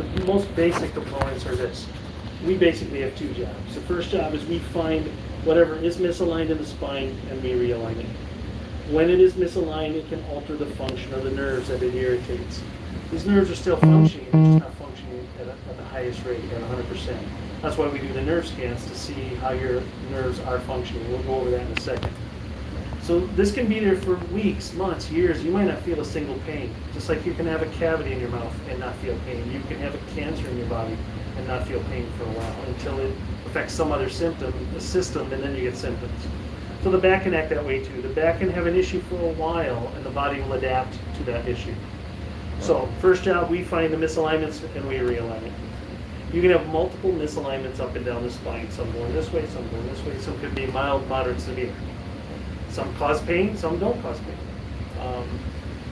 the most basic components are this. We basically have two jobs. The first job is we find whatever is misaligned in the spine and we realign it. When it is misaligned, it can alter the function of the nerves that it irritates. These nerves are still functioning, they're just not functioning at the highest rate, at 100%. That's why we do the nerve scans, to see how your nerves are functioning. We'll go over that in a second. So this can be there for weeks, months, years. You might not feel a single pain. Just like you can have a cavity in your mouth and not feel pain. You can have a cancer in your body and not feel pain for a while until it affects some other system, and then you get symptoms. So the back can act that way too. The back can have an issue for a while and the body will adapt to that issue. So first job, we find the misalignments and we realign it. You can have multiple misalignments up and down the spine. Some going this way, some going this way. Some could be mild, moderate, severe. Some cause pain, some don't cause pain.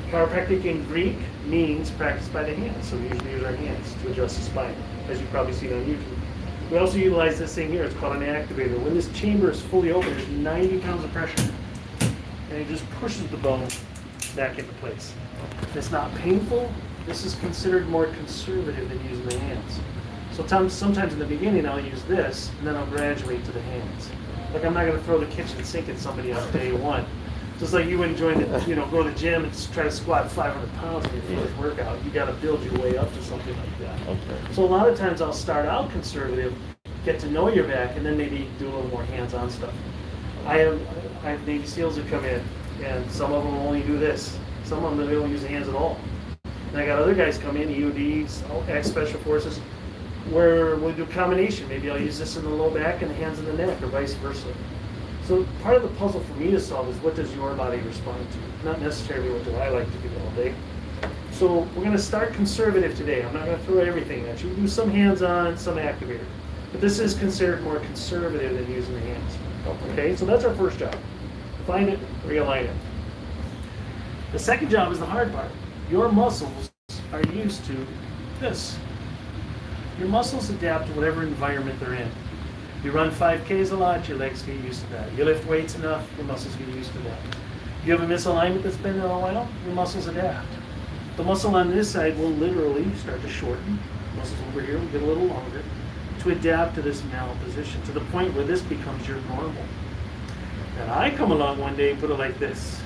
Chiropractic in Greek means practice by the hands, so we usually use our hands to adjust the spine, as you've probably seen on YouTube. We also utilize this thing here, it's called an activator. When this chamber is fully open, there's 90 pounds of pressure, and it just pushes the bone back into place. It's not painful. This is considered more conservative than using the hands. So sometimes in the beginning I'll use this, and then I'll graduate to the hands. Like I'm not going to throw the kitchen sink at somebody on day one. Just like you wouldn't go to the gym and try to squat 500 pounds in your first workout. You got to build your way up to something like that. Okay. So a lot of times I'll start out conservative, get to know your back, and then maybe do a little more hands-on stuff. I have Navy SEALs who come in, and some of them only do this. Some of them they don't use the hands at all. And I got other guys come in, EODs, ex-Special Forces, where we'll do a combination. Maybe I'll use this in the low back and the hands in the neck, or vice versa. So part of the puzzle for me to solve is what does your body respond to, not necessarily what do I like to do all day. So we're going to start conservative today. I'm not going to throw everything at you. We'll do some hands-on, some activator. But this is considered more conservative than using the hands. Okay, so that's our first job. Find it, realign it. The second job is the hard part. Your muscles are used to this. Your muscles adapt to whatever environment they're in. You run 5Ks a lot, your legs get used to that. You lift weights enough, your muscles get used to that. You have a misalignment that's been there a while, your muscles adapt. The muscle on this side will literally start to shorten. The muscles over here will get a little longer to adapt to this malposition, to the point where this becomes your normal. And I come along one day and put it like this.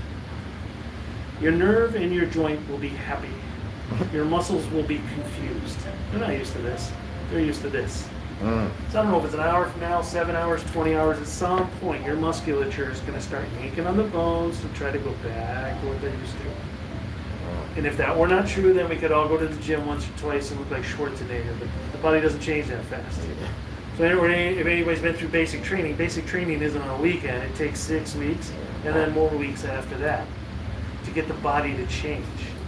Your nerve and your joint will be happy. Your muscles will be confused. They're not used to this. They're used to this. So I don't know if it's an hour from now, 7 hours, 20 hours, at some point your musculature is going to start yanking on the bones to try to go back to what they're used to. And if that were not true, then we could all go to the gym once or twice and look like Schwarzenegger, but the body doesn't change that fast. So if anybody's been through basic training isn't on a weekend. It takes 6 weeks and then more weeks after that to get the body to change.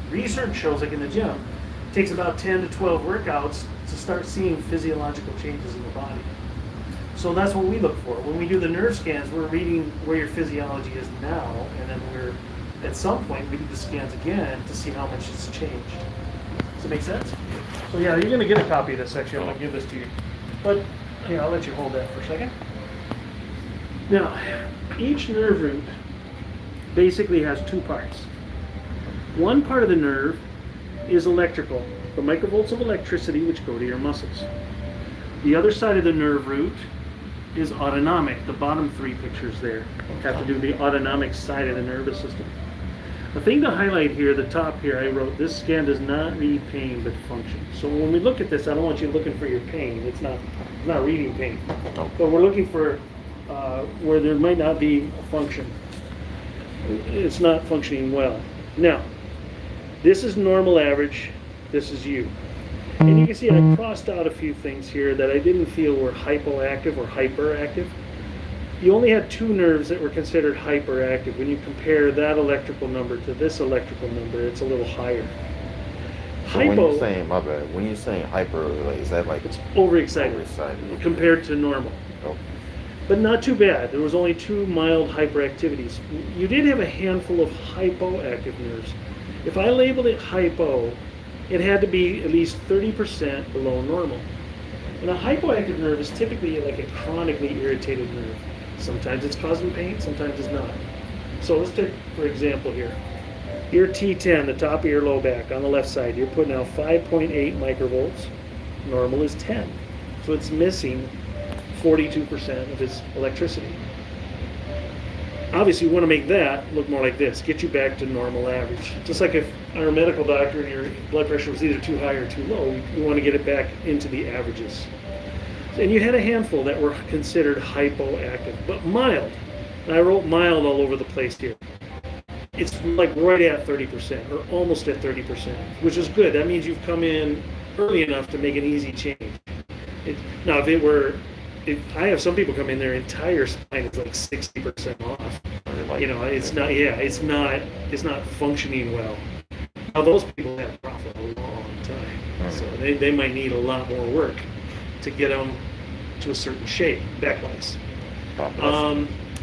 Research shows, like in the gym, it takes about 10 to 12 workouts to start seeing physiological changes in the body. So that's what we look for. When we do the nerve scans, we're reading where your physiology is now, and then at some point we do the scans again to see how much it's changed. Does that make sense? So yeah, you're going to get a copy of this section. I'm going to give this to you. But here, I'll let you hold that for a second. Now, each nerve root basically has two parts. One part of the nerve is electrical, the microvolts of electricity which go to your muscles. The other side of the nerve root is autonomic. The bottom three pictures there have to do with the autonomic side of the nervous system. The thing to highlight here, the top here, I wrote, this scan does not read pain but function. So when we look at this, I don't want you looking for your pain. It's not reading pain. But we're looking for where there might not be a function. It's not functioning well. Now, this is normal average. This is you. And you can see I crossed out a few things here that I didn't feel were hypoactive or hyperactive. You only had two nerves that were considered hyperactive. When you compare that electrical number to this electrical number, it's a little higher. So when you're saying, my bad, when you're saying hyper, is that like it's overexcited compared to normal. Oh. But not too bad. There was only two mild hyperactivities. You did have a handful of hypoactive nerves. If I labeled it hypo, it had to be at least 30% below normal. And a hypoactive nerve is typically like a chronically irritated nerve. Sometimes it's causing pain, sometimes it's not. So let's take, for example here, ear T10, the top of your low back on the left side, you're putting out 5.8 microvolts. normal is 10. So it's missing 42% of its electricity. Obviously, you want to make that look more like this, get you back to normal average. Just like if our medical doctor and your blood pressure was either too high or too low, we want to get it back into the averages. And you had a handful that were considered hypoactive, but mild. And I wrote mild all over the place here. It's like right at 30% or almost at 30%, which is good. That means you've come in early enough to make an easy change. Now, if I have some people come in, their entire spine is like 60% off. It's not functioning well. Now, those people have problems for a long time, so they might need a lot more work to get them to a certain shape, back-wise.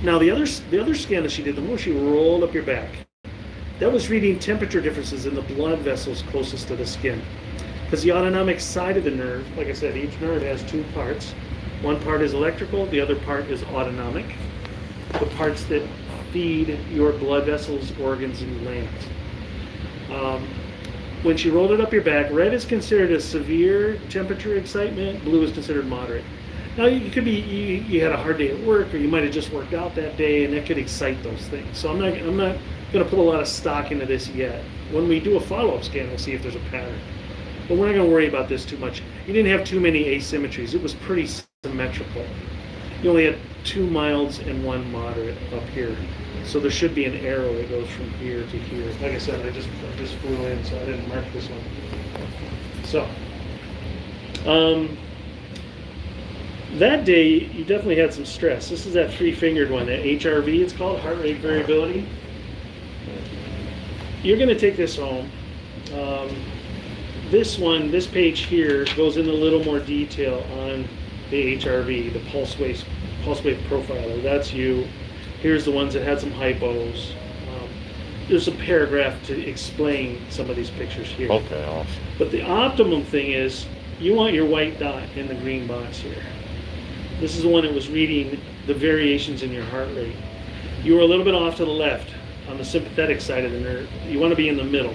Now, the other scan that she did, the more she rolled up your back, that was reading temperature differences in the blood vessels closest to the skin. Because the autonomic side of the nerve, like I said, each nerve has two parts. One part is electrical, the other part is autonomic. The parts that feed your blood vessels, organs, and glands. When she rolled it up your back, red is considered a severe temperature excitement, blue is considered moderate. Now, you could be you had a hard day at work, or you might have just worked out that day, and that could excite those things. So I'm not going to put a lot of stock into this yet. When we do a follow-up scan, we'll see if there's a pattern. But we're not going to worry about this too much. You didn't have too many asymmetries. It was pretty symmetrical. You only had 2 milds and 1 moderate up here. So there should be an arrow that goes from here to here. Like I said, I just flew in, so I didn't mark this one. So, that day, you definitely had some stress. This is that 3-fingered one, that HRV, it's called, heart rate variability. You're going to take this home. This page here goes into a little more detail on the HRV, the pulse wave profiler. That's you. Here's the ones that had some hypos. There's a paragraph to explain some of these pictures here. Okay, awesome. But the optimum thing is, you want your white dot in the green box here. This is the one that was reading the variations in your heart rate. You were a little bit off to the left on the sympathetic side of the nerve. You want to be in the middle.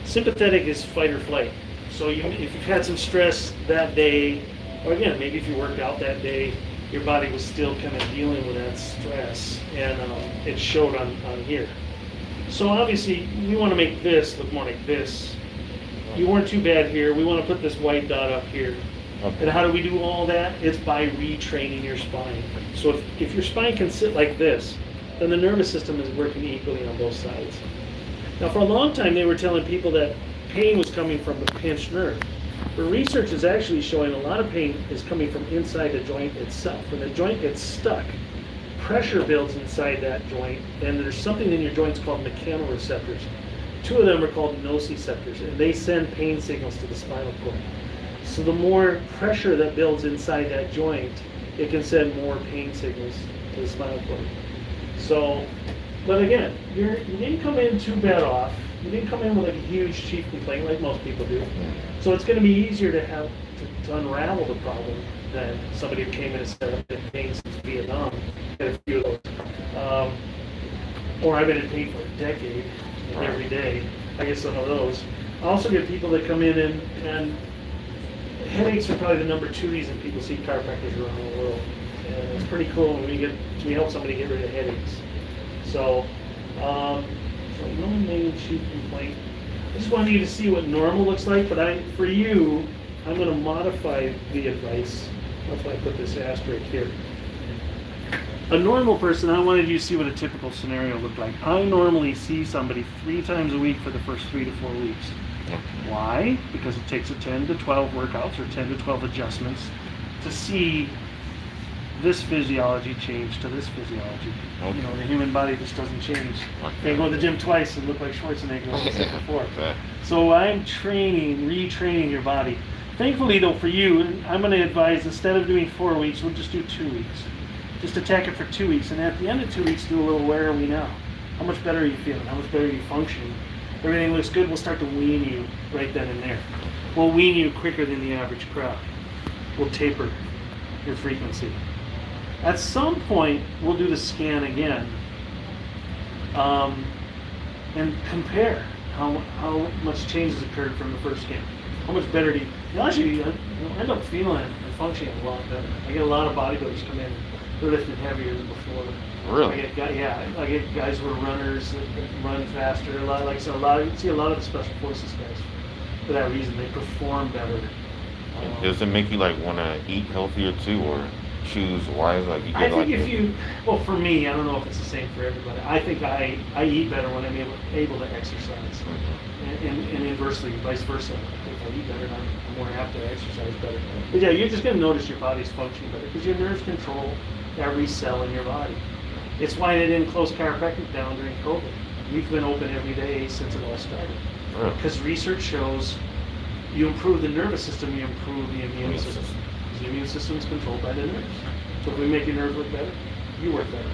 Sympathetic is fight or flight. So if you've had some stress that day, or again, maybe if you worked out that day, your body was still kind of dealing with that stress, and it showed on here. So obviously, we want to make this look more like this. You weren't too bad here. We want to put this white dot up here. Okay. And how do we do all that? It's by retraining your spine. So if your spine can sit like this, then the nervous system is working equally on both sides. Now, for a long time, they were telling people that pain was coming from the pinched nerve. But research is actually showing a lot of pain is coming from inside the joint itself. When the joint gets stuck, pressure builds inside that joint, and there's something in your joints called mechanoreceptors. 2 of them are called nociceptors, and they send pain signals to the spinal cord. So the more pressure that builds inside that joint, it can send more pain signals to the spinal cord. So, but again, you didn't come in too bad off. You didn't come in with a huge chief complaint like most people do. So it's going to be easier to unravel the problem than somebody who came in and said, I've been in pain since Vietnam. Had a few of those. Or I've been in pain for a decade, every day. I get some of those. I also get people that come in and headaches are probably the number 2 reason people see chiropractors around the world. And it's pretty cool when we help somebody get rid of headaches. So, no main chief complaint. I just wanted you to see what normal looks like, but for you, I'm going to modify the advice. That's why I put this asterisk here. A normal person, I wanted you to see what a typical scenario looked like. I normally see somebody 3 times a week for the first 3 to 4 weeks. Why? Because it takes 10 to 12 workouts or 10 to 12 adjustments to see this physiology change to this physiology. Okay. You know, the human body just doesn't change. Okay. They go to the gym twice and look like Schwarzenegger as I said before. Okay. So I'm retraining your body. Thankfully though for you, I'm going to advise instead of doing 4 weeks, we'll just do 2 weeks. Just attack it for 2 weeks, and at the end of 2 weeks do a little where are we now? How much better are you feeling? How much better are you functioning? Everything looks good, we'll start to wean you right then and there. We'll wean you quicker than the average crowd. We'll taper your frequency. At some point, we'll do the scan again and compare how much change has occurred from the first scan. how much better do you actually end up feeling and functioning a lot better. I get a lot of bodybuilders come in, they're lifting heavier than before. Really? I get guys who are runners that run faster. A lot, like I said, you see a lot of the special forces guys for that reason. They perform better. Does it make you like want to eat healthier too, or choose wise? Like you I get think like if you, well, for me, I don't know if it's the same for everybody. I think I eat better when I'm able to exercise, and inversely, vice versa. If I eat better, I'm more apt to exercise better. But yeah, you're just going to notice your body's functioning better because your nerves control every cell in your body. It's why they didn't close chiropractic down during COVID. We've been open every day since it all started. Because research shows you improve the nervous system, you improve the immune system. Because the immune system is controlled by the nerves. So if we make your nerves work better, you work better.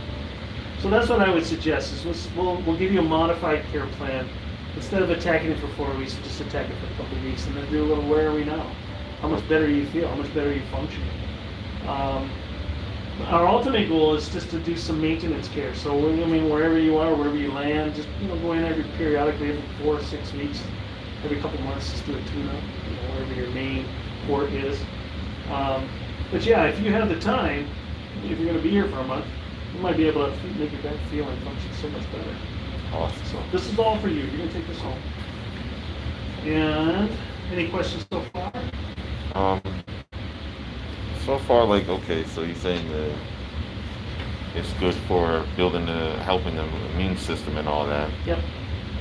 So that's what I would suggest is we'll give you a modified care plan. Instead of attacking it for 4 weeks, just attack it for a couple of weeks and then do a little where are we now? How much better you feel? How much better you function? Our ultimate goal is just to do some maintenance care. So I mean, wherever you are, wherever you land, just go in periodically every 4 or 6 weeks, every couple months, just do a tune-up, wherever your main port is. But yeah, if you have the time, if you're going to be here for a month, you might be able to make your back feel and function so much better. awesome. So this is all for you. You're going to take this home. And any questions so far? So far, like, okay, so you're saying that it's good for helping the immune system and all that. Yep.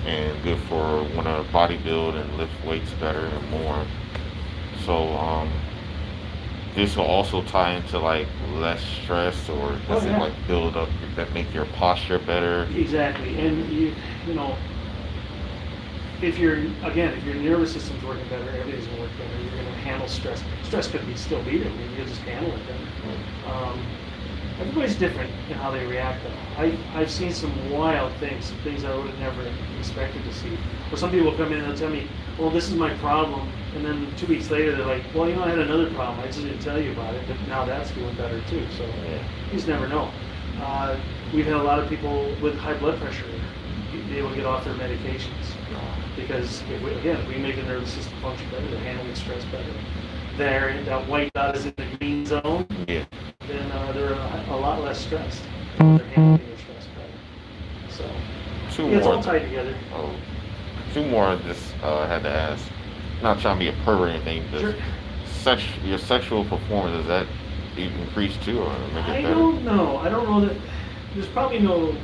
And good for when to body build and lift weights better and more. So, this will also tie into like less stress, or does it like build up that make your posture better? Exactly. And if your nervous system's working better, everything's gonna work better. You're gonna handle stress. Stress could still be there, but you'll just handle it better. Everybody's different in how they react though. I've seen some wild things, some things I would have never expected to see. Or some people come in and they'll tell me, well, this is my problem, and then 2 weeks later they're like, well, I had another problem, I just didn't tell you about it, but now that's doing better too. So you just never know. We've had a lot of people with high blood pressure be able to get off their medications. Because if we make the nervous system function better, they're handling stress better. That white dot is in the green zone, then they're a lot less stressed. They're handling their stress better. So it's all tied together. Two more I just had to ask. Not trying to be a pervert or anything, but sure. Your sexual performance, does that increase too, or make it better? I don't know that. There's probably no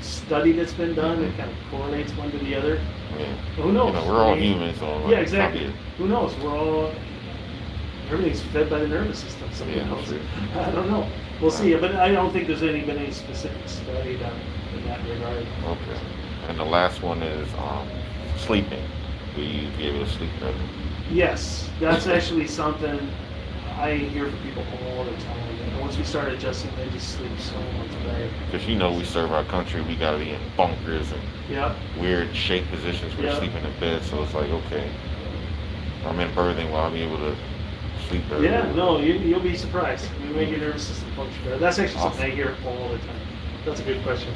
study that's been done that kind of correlates one to the other. Yeah. But who knows? We're all humans, so yeah, exactly. Who knows? Everything's fed by the nervous system. So who knows? I don't know. We'll see. But I don't think there's been any specific study done in that regard. Okay. And the last one is sleeping. Will you be able to sleep better? Yes, that's actually something I hear from people all the time. And once we start adjusting, they just sleep so much better. Because we serve our country, we got to be in bunkers and weird shake positions where you're sleeping in bed. So it's like, okay, I'm in birthing, while I'll be able to sleep better. Yeah, no, you'll be surprised. We make your nervous system function better. That's actually something I hear all the time. That's a good question.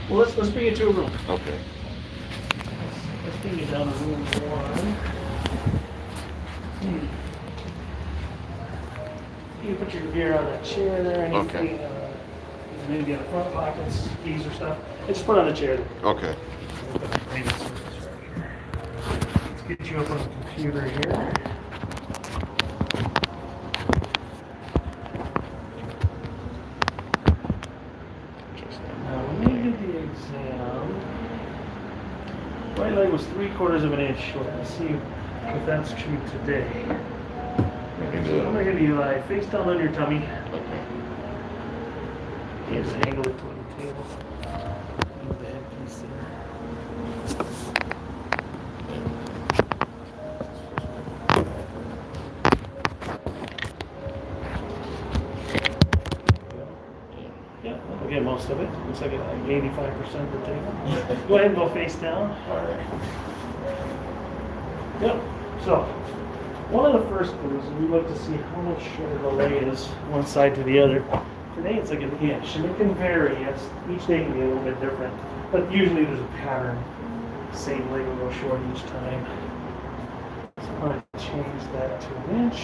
Well, let's bring it to a room. Okay. Let's bring it down to room 1. You can put your gear on that chair there, anything, maybe in the front pockets, keys or stuff. And just put it on the chair there. Okay. Let's get you up on the computer here. Now, when you did the exam, right leg was 3/4 of an inch short. Let's see if that's true today. So I'm going to lie face down on your tummy. You just angle it toward the table. Move the headpiece there. Yeah, we'll get most of it. Looks like 85% of the table. Go ahead and go face down. All right. Yep. So. One of the first clues, we look to see how much shorter the leg is one side to the other. Today it's like an inch, and it can vary. Each day can be a little bit different, but usually there's a pattern. Same leg will go short each time. So I'm going to change that to an inch.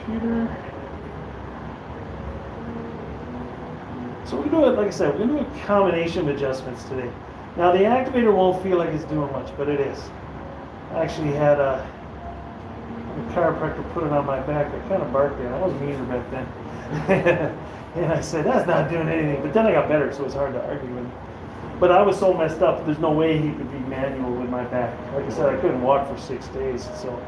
Computer. So we're going to do it, like I said, we're going to do a combination of adjustments today. Now the activator won't feel like it's doing much, but it is. I actually had a chiropractor put it on my back. I kind of barked at it. I wasn't meaner back then. And I said, that's not doing anything. But then I got better, so it's hard to argue with him. But I was so messed up, there's no way he could be manual with my back. Like I said, I couldn't walk for 6 days. So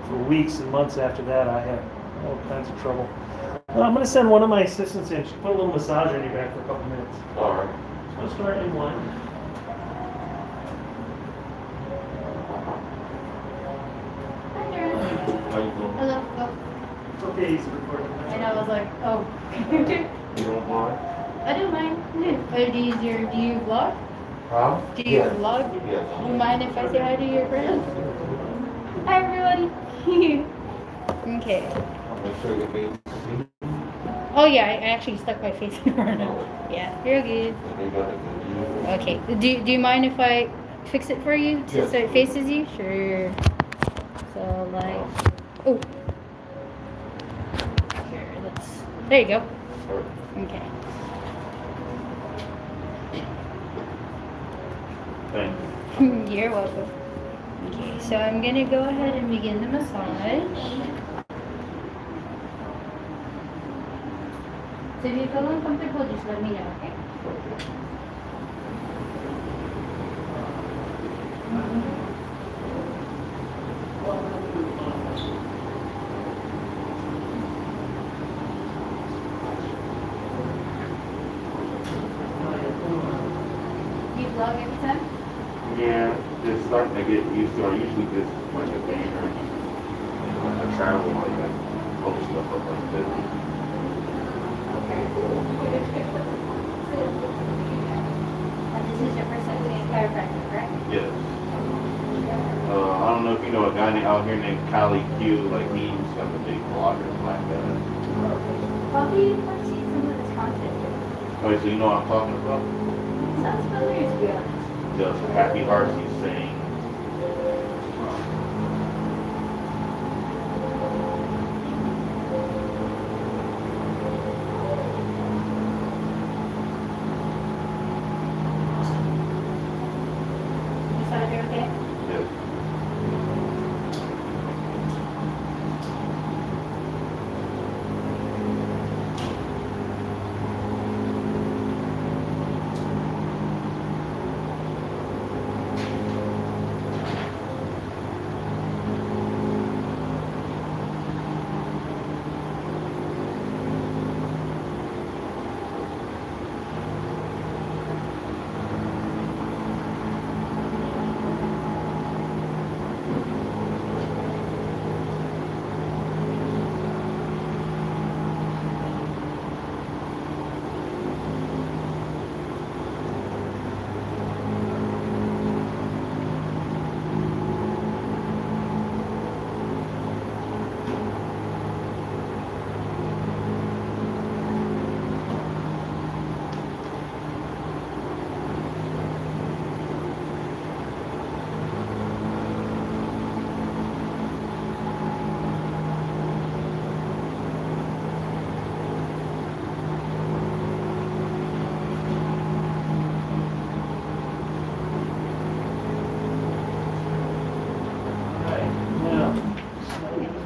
for weeks and months after that, I had all kinds of trouble. I'm going to send one of my assistants in. She'll put a little massager in your back for a couple minutes. All right. So I'll start in one. How you doing? Hello. Oh, It's okay, he's recording. and I was like, oh. You don't mind? I don't mind. But do you vlog? Huh? Do you vlog? Yes. Do you mind if I say hi to your friends? Hi, everybody. Okay. I'll make sure your baby's asleep. Oh, yeah, I actually stuck my face in front of it. Yeah, you're good. They got it good. Okay. Do you mind if I fix it for you Yes. so it faces you? Sure. So, like, oh. Here, there you go. Okay. Thank you. You're welcome. Okay, so I'm gonna go ahead and begin the massage. So if you feel uncomfortable, just let me know, okay? You vlog every time? Yeah, just starting to get used to it. I usually just like a gamer. When I travel, like I post stuff up like this. And this is your first time doing chiropractic, correct? Yes. I don't know if you know a guy out here named Kali Q. Like he's got a big blogger, black guy. Probably I've seen some of this content. Okay, so you know what I'm talking about? Sounds familiar to be honest. The happy hearts he's saying. Massager, okay? Yes.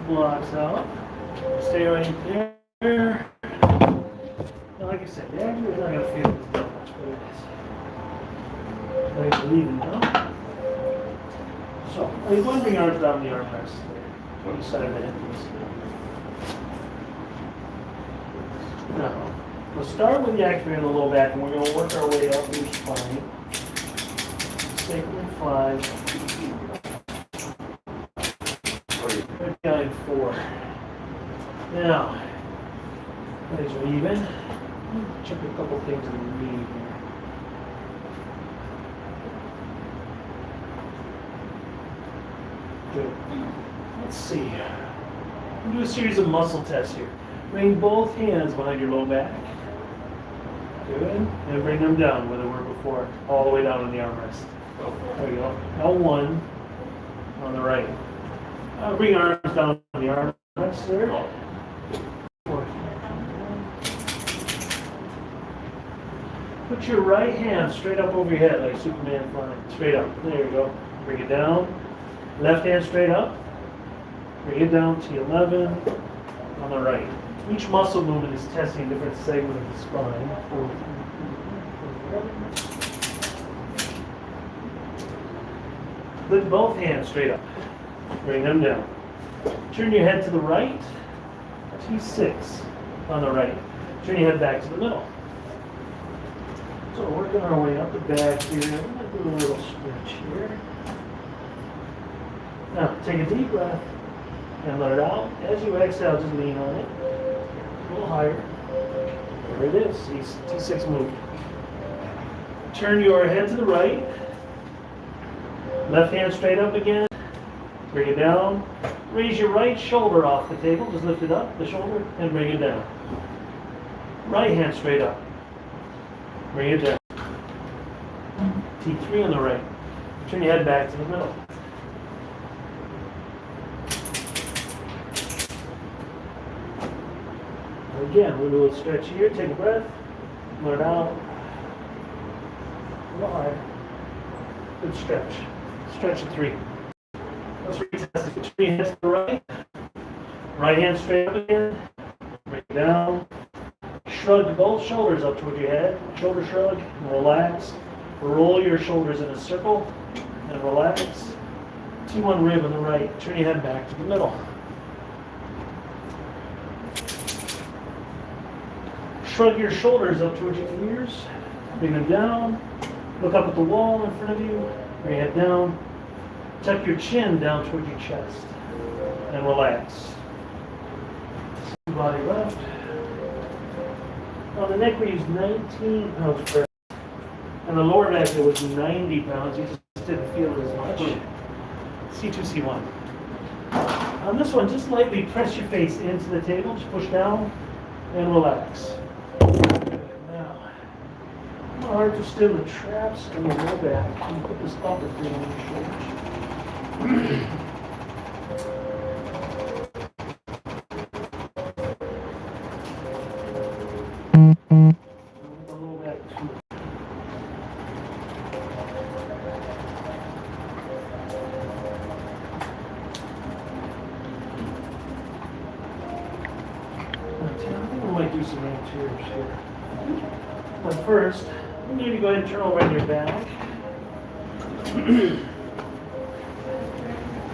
Blocks out. Stay right there. Now, like I said, the actor is not going to feel this that much, but it is. I believe in now. So, are you going to bring your arms down the armrest? On the side of the hip piece. Now, we'll start with the activator in the low back, and we're going to work our way up your spine. Sacrum 5. Right behind 4. Now, legs are even. Check a couple things in the knee here. Good. Let's see. We'll do a series of muscle tests here. Bring both hands behind your low back. Good. And bring them down where they were before, all the way down on the armrest. There we go. L1. on the right. Bring your arms down on the arm rests there. Put your right hand straight up over your head like Superman flying. Straight up. There you go. Bring it down. Left hand straight up. Bring it down to 11 on the right. Each muscle movement is testing a different segment of the spine. Lift both hands straight up. Bring them down. Turn your head to the right. T6 on the right. Turn your head back to the middle. So we're working our way up the back here. I'm going to do a little stretch here. Now, take a deep breath and let it out. As you exhale, just lean on it. A little higher. There it is. T6 moved. Turn your head to the right. Left hand straight up again. Bring it down. Raise your right shoulder off the table. Just lift it up, the shoulder, and bring it down. Right hand straight up. Bring it down. T3 on the right. Turn your head back to the middle. Again, we'll do a little stretch here. Take a breath. Let it out. A little higher. Good stretch. Stretch at 3. Let's retest it. Turn your hands to the right. Right hand straight up again. Bring it down. Shrug both shoulders up toward your head. Shoulder shrug. And relax. Roll your shoulders in a circle. And relax. T1 rib on the right. Turn your head back to the middle. Shrug your shoulders up towards your ears. Bring them down. Look up at the wall in front of you. Bring your head down. Tuck your chin down toward your chest. And relax. Body left. On the neck we used 19 pounds per. And the lower back it was 90 pounds. You just didn't feel it as much. C2, C1. On this one, just lightly press your face into the table. Just push down and relax. Now, hard to stem the traps and the low back. And put this upper thing on your shoulders. The low back too. I think we might do some anteriors here. But first, I'm going to go ahead and turn over on your back.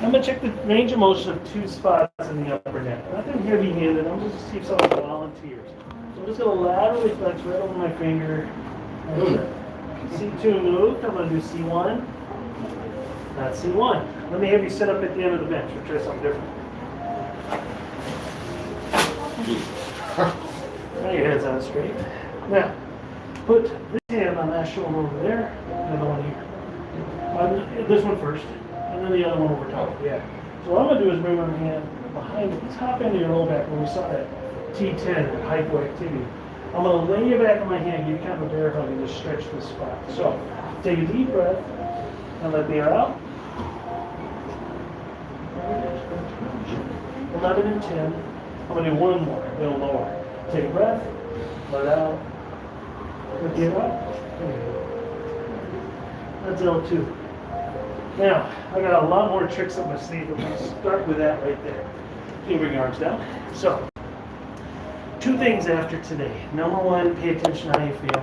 I'm going to check the range of motion of 2 spots in the upper neck. Nothing heavy-handed. I'm just going to see if someone volunteers. So I'm just going to laterally flex right over my finger. C2 moved. I'm going to do C1. Not C1. Let me have you sit up at the end of the bench. We'll try something different. Now your head's on straight. Now, put this hand on that shoulder over there, and the one here. This one first, and then the other one over top. Yeah. So what I'm going to do is bring my hand behind the top end of your low back where we saw that T10, that hypoactivity. I'm going to lay you back on my hand, give you kind of a bear hug, and just stretch this spot. So, take a deep breath, and let the air out. 11 and 10. I'm going to do one more, a little lower. Take a breath, let it out, let the air out. That's L2. Now, I got a lot more tricks up my sleeve, but we'll start with that right there. You bring your arms down. So, 2 things after today. Number 1, pay attention to how you feel.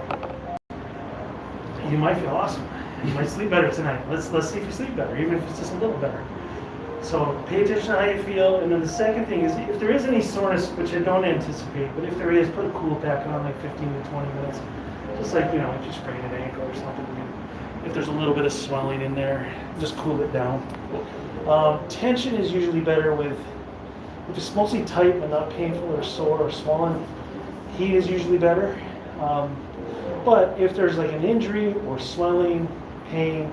You might feel awesome. You might sleep better tonight. Let's see if you sleep better, even if it's just a little better. So pay attention to how you feel. And then the second thing is, if there is any soreness, which I don't anticipate, but if there is, put a cool pack on like 15 to 20 minutes. Just like, if you sprain an ankle or something. If there's a little bit of swelling in there, just cool it down. Tension is usually better if it's mostly tight but not painful or sore or swollen. Heat is usually better. But if there's like an injury or swelling, pain,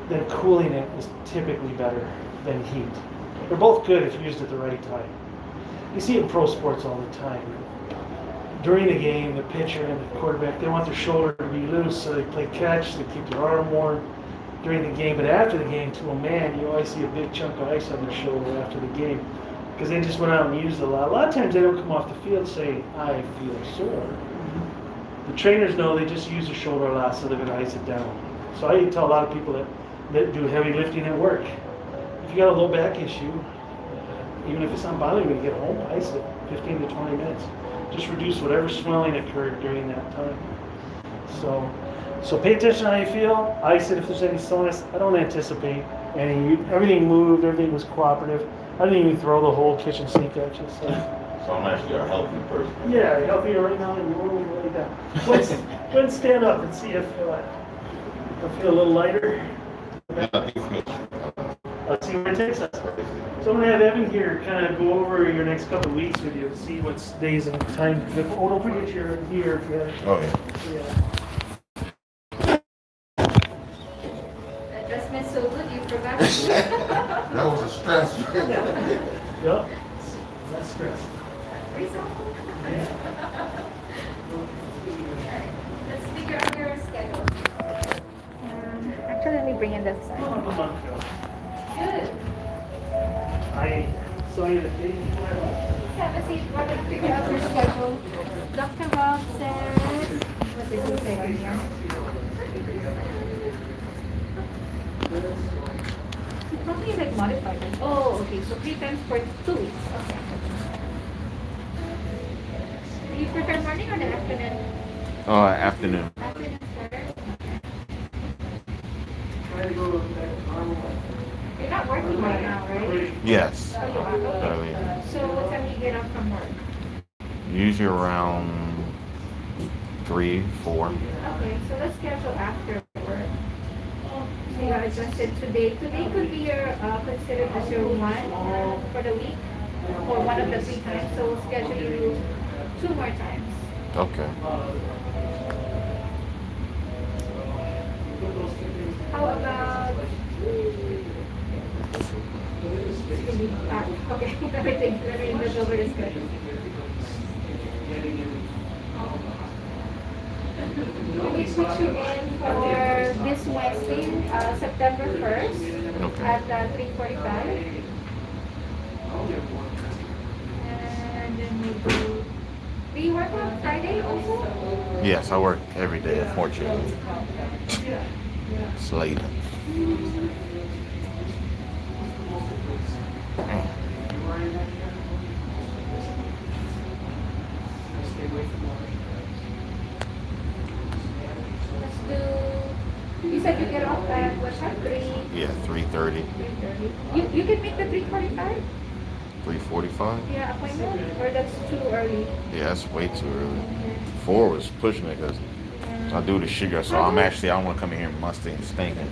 then cooling it is typically better than heat. They're both good if used at the right time. You see it in pro sports all the time. During the game, the pitcher and the quarterback, they want their shoulder to be loose, so they play catch, they keep their arm warm. during the game, but after the game, to a man, you always see a big chunk of ice on their shoulder after the game because they just went out and used it a lot. A lot of times they don't come off the field saying, I feel sore. The trainers know they just use their shoulder a lot so they're going to ice it down. So I tell a lot of people that do heavy lifting at work, if you got a low back issue, even if it's not bothering you when you get home, ice it 15 to 20 minutes. Just reduce whatever swelling occurred during that time. So pay attention to how you feel. Ice it if there's any soreness. I don't anticipate any. Everything moved. Everything was cooperative. I didn't even throw the whole kitchen sink at you. So I'm actually a healthy person. Yeah, you're healthier right now than you were when you lay down. Go ahead and stand up and see if I feel a little lighter. Let's see where it takes us. So I'm going to have Evan here kind of go over your next couple of weeks with you, see what days and time. Oh, don't forget your gear. Oh, yeah. That dress meant so good, you forgot. That was a stress. Yep. Less stress. Let's figure out your schedule. Actually, let me bring in this side. A month ago. Good. I saw you the day before. Have a seat. We're going to figure out your schedule. Dr. Rob says, what did he say on here? He probably like modified it. Oh, okay. So 3 times for 2 weeks. Okay. Do you prefer morning or the afternoon? Afternoon. Afternoon better. Try to go back to normal. You're not working right now, right? Yes. Oh, you are? Okay. Early. So what time do you get off from work? Usually around 3, 4. Okay, so let's schedule after work. So you adjusted today. Today could be your considered as your one for the week, or one of the 3 times. So we'll schedule you 2 more times. Okay. How about? Okay, let me think. Let me look over the schedule. We put you in for this Wednesday, September 1st Okay. at 3:45. And then do you work on Friday also? Yes, I work every day, unfortunately. It's late. Let's do, you said you get off at what time? 3? Yeah, 3:30, 3:30. You can make the 3:45? 3:45. Yeah, appointment? Or that's too early? Yeah, that's way too early. 4 was pushing it because I do the sugar, so I don't want to come in here musty and stinking.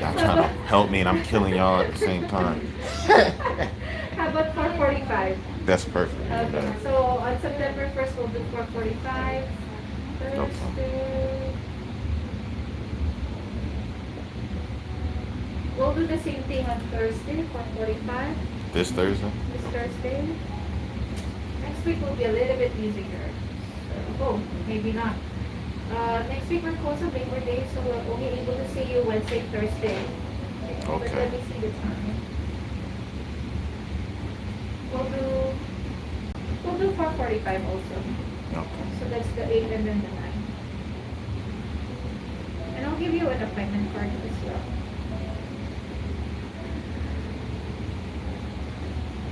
Y'all trying to help me and I'm killing y'all at the same time. How about 4:45? That's perfect. Okay, so on September 1st, we'll do 4:45. Thursday. We'll do the same thing on Thursday, 4:45. This Thursday? This Thursday. Next week will be a little bit easier. Oh, maybe not. Next week we're closed on Labor Day, so we're only able to see you Wednesday, Thursday. But Okay. let me see the time. We'll do 4:45 also. Okay. So that's the 8 and then the 9. And I'll give you an appointment card as well.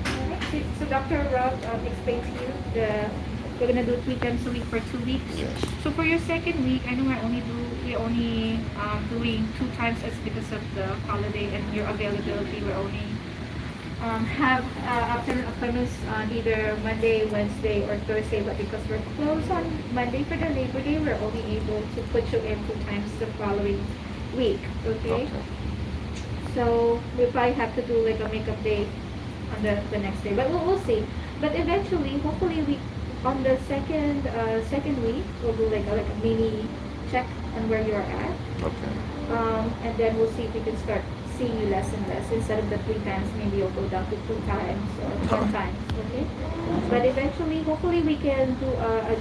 Alright, so Dr. Rob explained to you we're gonna do 3 times a week for 2 weeks. Yes. So for your second week, I know we're only doing 2 times as because of the holiday and your availability. We're only have afternoon appointments on either Monday, Wednesday, or Thursday, but because we're closed on Monday for the Labor Day, we're only able to put you in 2 times the following week. Okay? So we probably have to do like a makeup day on the next day, but we'll see. But eventually, hopefully, we on the second week we'll do like a mini check on where you are at. Okay. And then we'll see if we can start seeing you less and less. Instead of the 3 times, maybe you'll go down to 2 times or 1 time. Okay? But eventually, hopefully, we can do a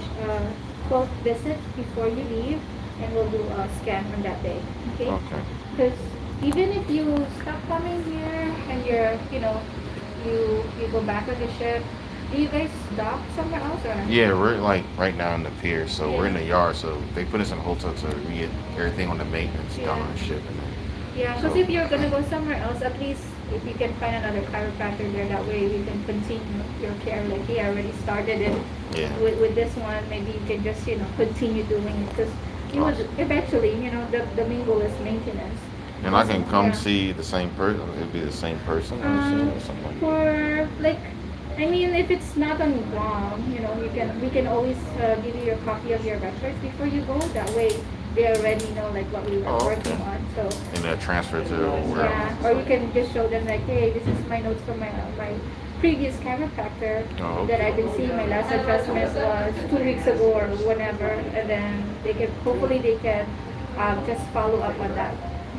12th visit before you leave. and we'll do a scan on that day. Okay? Okay. Because even if you stop coming here and you're, you go back on the ship, do you guys dock somewhere else or? Yeah, we're like right now in the pier, so we're in Yeah. the yard. So they put us in a hotel to get everything on the maintenance done on the Yeah. ship. And then, Yeah, because so, if you're gonna go somewhere else, at least if you can find another chiropractor there, that way we can continue your care. Like, I already started it yeah. with this one. Maybe you can just, continue doing it because you would Awesome. eventually, the main goal is maintenance. And I can come Yeah. see the same person. It'd be the same person I'm seeing or something like that. For like, I mean, if it's not on Guam, we can always give you your copy of your records before you go. That way, they already know like what we were Oh, okay. working on. So And then transfer to wherever. yeah, or you can just show them like, hey, this is my notes from my previous chiropractor Oh, that okay. I've been seeing. My last adjustment was 2 weeks ago or whenever, and then hopefully they can just follow up on that.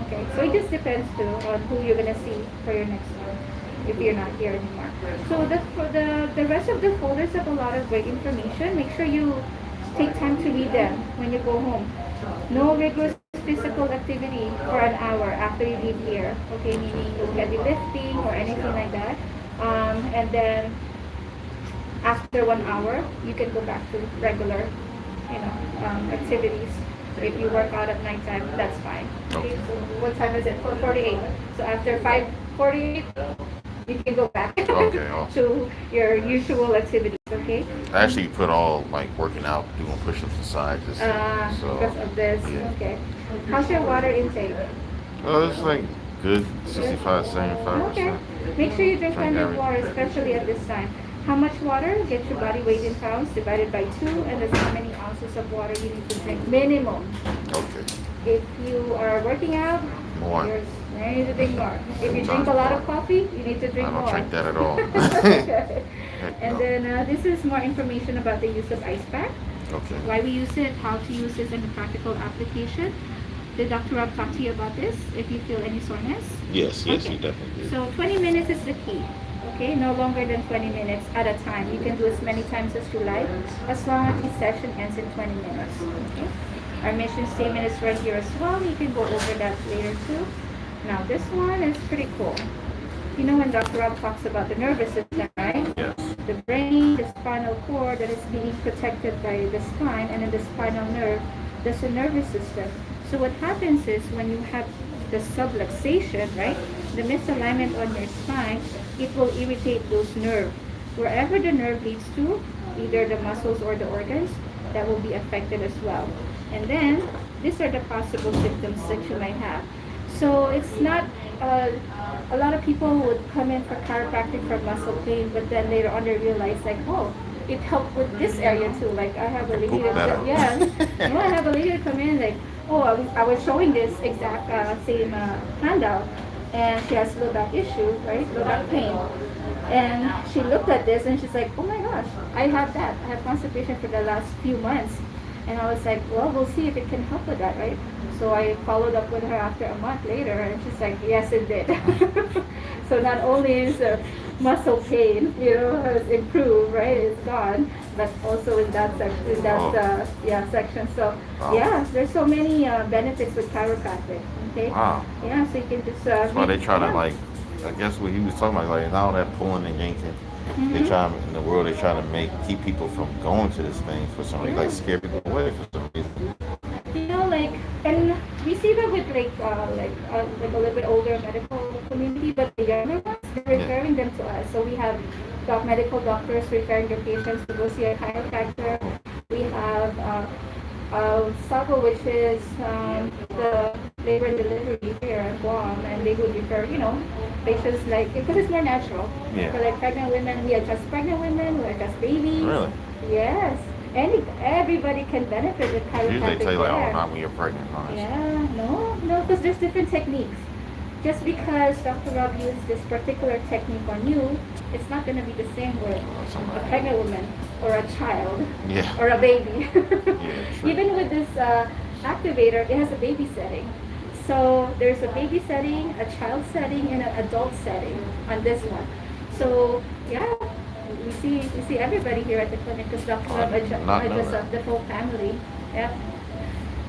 Okay, so it just depends too on who you're gonna see for your next one if you're not here anymore. So for the rest of the folders have a lot of great information. Make sure you take time to read them when you go home. No rigorous physical activity for an hour after you leave here. Okay, meaning no heavy lifting or anything like that. And then after 1 hour, you can go back to regular, activities. So if you work out at nighttime, that's fine. Okay, so what time is it? 4:48. So after 5:48, you can go back Okay, awesome. to your usual activities. Okay. I actually put all like working out, doing push-ups aside, just so. Because of this. Yeah. Okay. How's your water intake? Well, it's like good 65, 75%. Okay. Make sure you drink plenty of everything. water, especially at this time. How much water? Get your body weight in pounds divided by 2, and that's how many ounces of water you need to drink minimum. Okay. If you are working out, More. you need to drink more. If you drink a lot of coffee, you need to drink I don't more. drink that at all. Okay. Heck And no. then this is more information about the use of ice pack, Okay. why we use it, how to use it, and the practical application. Did Dr. Rob talk to you about this? If you feel any soreness? Yes, Okay. he definitely did. So 20 minutes is the key. Okay, no longer than 20 minutes at a time. You can do as many times as you like, as long as the session ends in 20 minutes. Okay. Our mission statement is right here as well. You can go over that later too. Now this one is pretty cool. You know when Dr. Rob talks about the nervous system, right? Yes. The brain, the spinal cord that is being protected by the spine, and then the spinal nerve, that's the nervous system. So what happens is when you have the subluxation, right, the misalignment on your spine, it will irritate those nerves. Wherever the nerve leads to, either the muscles or the organs, that will be affected as well. And then, these are the possible symptoms that you might have. So it's not, a lot of people would come in for chiropractic for muscle pain, but then later on they realize like, oh, it helped with this area too. Like I have a lady that, yeah, no, I have a lady that come in like, oh, I was showing this exact same handout, and she has low back issue, right, low back pain. And she looked at this and she's like, oh my gosh, I have that. I have constipation for the last few months. And I was like, well, we'll see if it can help with that, right? So I followed up with her after a month later, and she's like, yes, it did. So not only is muscle pain, has improved, right? It's gone, but also in that section, section. So yeah, there's so many benefits with chiropractic. Okay. Wow. Yeah, so you can just. That's why they try to like, I guess what he was talking about, like all that pulling and yanking. They try in the world. They try to keep people from going to this thing for some reason, like scare people away for some reason. And we see that with like a little bit older medical community, but the younger ones, they're referring them to us. So we have medical doctors referring their patients to go see a chiropractor. We have SAGO, which is the labor and delivery here in Guam, and they would refer, patients because it's more natural. Yeah. For like pregnant women, we adjust pregnant women, we adjust babies. Really? Yes. Everybody can benefit with chiropractic. Usually they tell you like, care. oh, not when you're pregnant. Huh? Yeah, no, because there's different techniques. Just because Dr. Rob used this particular technique on you, it's not going to be the same with a pregnant woman or a child or a baby. Even with this activator, it has a baby setting. So there's a baby setting, a child setting, and an adult setting on this one. So yeah, we see everybody here at the clinic because Dr. Rob adjusts the whole family. Yeah.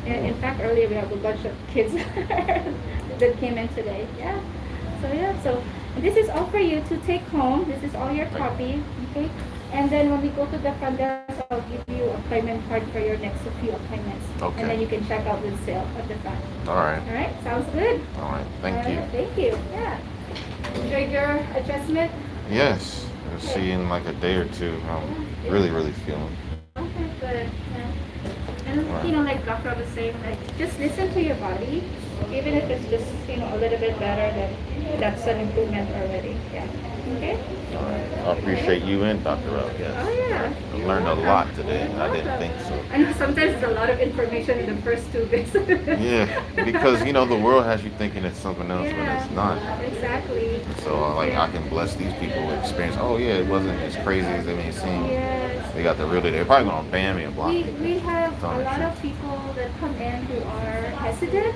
In fact, earlier we have a bunch of kids that came in today. Yeah. So yeah. So this is all for you to take home. This is all your copy. Okay. And then when we go to the front desk, I'll give you a payment card for your next few appointments. Okay. And then you can check out with sale at the front. All right. All right. Sounds good. All right. Thank you. Thank you. Yeah. Enjoyed your adjustment. Yes. We'll see you in like a day or two. I'm really feeling. Okay, good. Yeah. And you know, like Dr. was saying, like just listen to your body, even if it's just a little bit better, then that's an improvement already. Yeah. Okay. All right. I appreciate you and Dr. Ralph. Oh Yes. yeah. I learned a lot today. I didn't think so. I know sometimes it's a lot of information in the first 2 bits. Yeah, because the world has you thinking it's something else when it's not. Exactly. So I can bless these people with experience. Oh yeah, it wasn't as crazy as they may seem. Yes. They got the real deal. They're probably gonna ban me and block me. We have It's a on the lot truth. of people that come in who are hesitant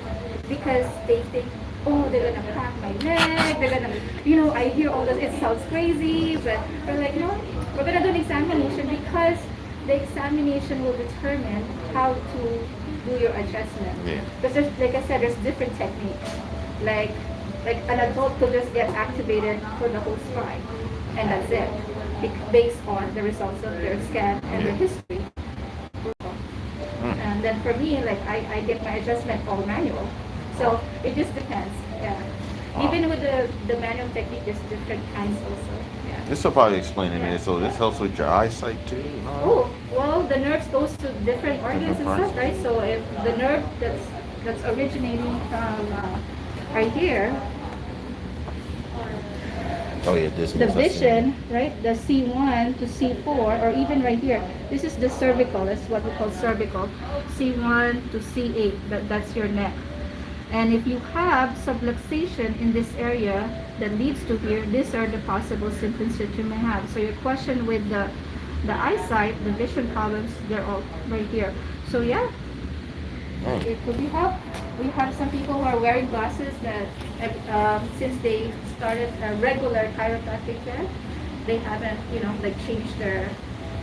because they think, oh, they're gonna crack my neck, they're gonna, I hear all this, it sounds crazy, but we're like, no, we're gonna do an examination because the examination will determine how to do your adjustment. Yeah. Because there's, like I said, there's different techniques. Like an adult could just get activated for the whole spine, and that's it, based on the results of their scan and their history. And then for me, like I get my adjustment all manual. So it just depends. Yeah. Even with the manual technique, there's different kinds also. Yeah. This will probably explain to me. So this helps with your eyesight too. Oh, well, the nerves goes to different organs and stuff, right? So if the nerve that's originating from right here, Oh yeah, this the vision, right? The C1 to C4, or even right here, this is the cervical. That's what we call cervical. C1 to C8. That's your neck. And if you have subluxation in this area that leads to here, these are the possible symptoms that you may have. So your question with the eyesight, the vision problems, they're all right here. So yeah, it could be help. We have some people who are wearing glasses that since they started a regular chiropractic care, they haven't, like changed their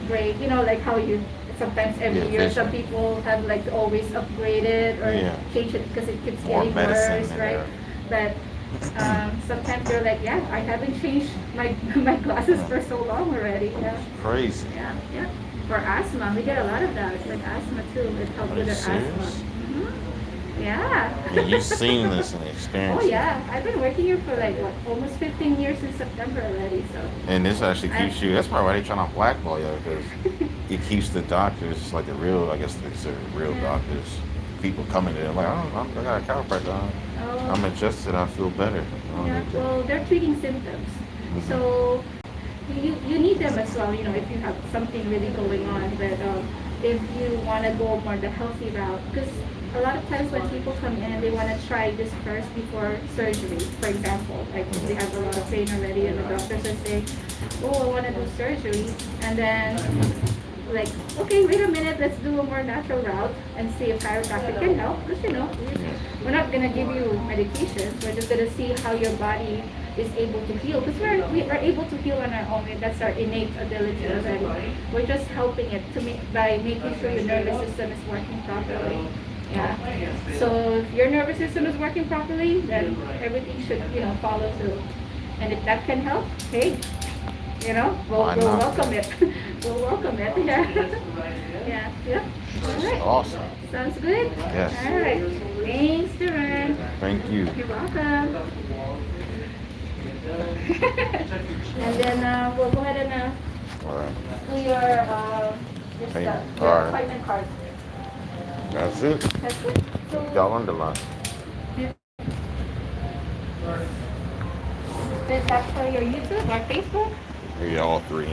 grade. Like how you sometimes every year vision. some people have like always upgrade it or change it because it keeps More getting medicine worse, in right? there. But sometimes they're like, yeah, I haven't changed my glasses for so long already. Yeah. Crazy. Yeah. For asthma, we get a lot of that. Like asthma too. It helps with their asthma. Yeah. And you've seen this and experienced Oh yeah, I've been working here for like almost 15 years in September already. So. And this actually keeps you. That's probably why they're trying to blackball you, because it keeps the doctors, like the real, I guess they're real doctors. People coming there like, oh, I got a chiropractor. I'm adjusted. I feel better. Yeah. Well, they're treating symptoms, so you need them as well. If you have something really going on, but if you want to go more the healthy route, because a lot of times when people come in, they want to try this first before surgery. For example, like they have a lot of pain already, and the doctors are saying, "Oh, I want to do surgery," and then like, okay, wait a minute, let's do a more natural route and see if chiropractic can help. Because we're not gonna give you medications. We're just gonna see how your body is able to heal. Because we are able to heal on our own. That's our innate ability, and we're just helping it by making sure your nervous system is working properly. Yeah. So if your nervous system is working properly, then everything should, follow through. And if that can help, hey, we'll welcome it. We'll welcome it. Yeah. Yeah. All right. Awesome. Sounds good? Yes. All right. Thanks, Duran. Thank you. You're welcome. And then we'll go ahead and All right. do your Payment. All right. appointment card. That's it. That's it. So, Y'all underline. is that for your YouTube or Facebook? Yeah, all three.